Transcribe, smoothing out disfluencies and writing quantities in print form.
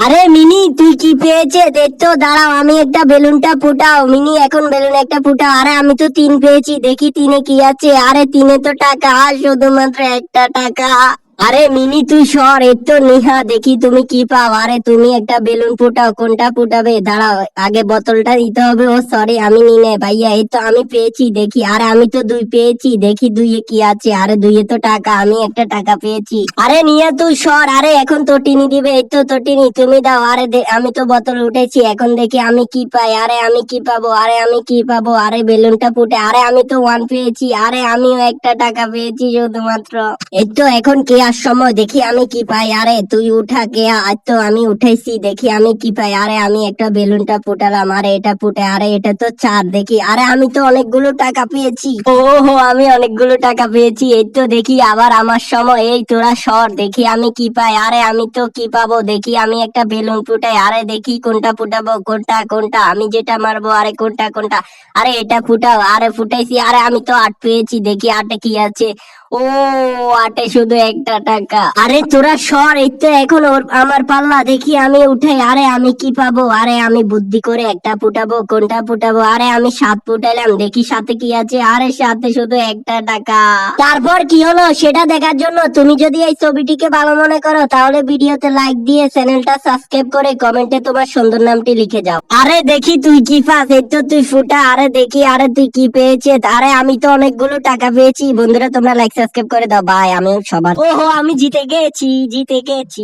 আরে মিনি, তুই কি পেয়েছে দেখ তো, দাঁড়াও আমি একটা বেলুনটা ফুটাও। মিনি এখন বেলুন একটা ফুটাও। আরে আমি তো 3 পেয়েছি, দেখি 3-এ কি আছে। আরে 3-এ তো টাকা, আর শুধুমাত্র একটা টাকা। আরে মিনি তুই সর, এই তো নিহা, দেখি তুমি কি পাও। আরে তুমি একটা বেলুন ফুটাও, কোনটা ফুটাবে? দাঁড়াও আগে বোতলটা দিতে হবে। ও সরি, আমি নিনে ভাইয়া, এই তো আমি পেয়েছি দেখি। আরে আমি তো 2 পেয়েছি, দেখি 2-এ কি আছে। আরে 2-এ তো টাকা, আমি একটা টাকা পেয়েছি। আরে নিয়া তুই সর, আরে এখন তো টিনি দিবে। এই তো টিনি তুমি দাও। আরে আমি তো বোতল উঠেছি, এখন দেখি আমি কি পাই। আরে আমি কি পাবো? আরে আমি কি পাবো? আরে বেলুনটা ফুটে, আরে আমি তো 1 পেয়েছি। আরে আমিও একটা টাকা পেয়েছি শুধুমাত্র। এই তো এখন কেয়ার সময়, দেখি আমি কি পাই। আরে তুই উঠা কেয়া, আজ তো আমি উঠেছি, দেখি আমি কি পাই। আরে আমি একটা বেলুনটা ফুটালাম, আরে এটা ফুটে, আরে এটা তো 4, দেখি। আরে আমি তো অনেকগুলো টাকা পেয়েছি। ওহো, আমি অনেকগুলো টাকা পেয়েছি। এই তো দেখি আবার আমার সময়, এই তোরা সর, দেখি আমি কি পাই। আরে আমি তো কি পাবো, দেখি আমি একটা বেলুন ফুটাই। আরে দেখি কোনটা ফুটাবো, কোনটা কোনটা, আমি যেটা মারবো। আরে কোনটা কোনটা, আরে এটা ফুটাও। আরে ফুটাইছি, আরে আমি তো 8 পেয়েছি, দেখি 8-এ কি আছে। ও, 8-এ শুধু একটা টাকা। আরে তোরা সর, এই তো এখন আমার পাল্লা, দেখি আমি উঠাই। আরে আমি কি পাবো? আরে আমি বুদ্ধি করে একটা ফুটাবো, কোনটা ফুটাবো। আরে আমি 7 ফুটাইলাম, দেখি 7-এ কি আছে। আরে 7-এ শুধু একটা টাকা। তারপর কি হলো সেটা দেখার জন্য তুমি যদি এই ছবিটিকে ভালো মনে করো, তাহলে ভিডিওতে লাইক দিয়ে চ্যানেলটা সাবস্ক্রাইব করে কমেন্টে তোমার সুন্দর নামটি লিখে যাও। আরে দেখি তুই কি পাস, এই তো তুই ফুটা। আরে দেখি, আরে তুই কি পেয়েছিস? আরে আমি তো অনেকগুলো টাকা পেয়েছি। বন্ধুরা তোমরা লাইক সাবস্ক্রাইব করে দাও। বাই, আমিও সবার। ওহো, আমি জিতে গেছি, জিতে গেছি।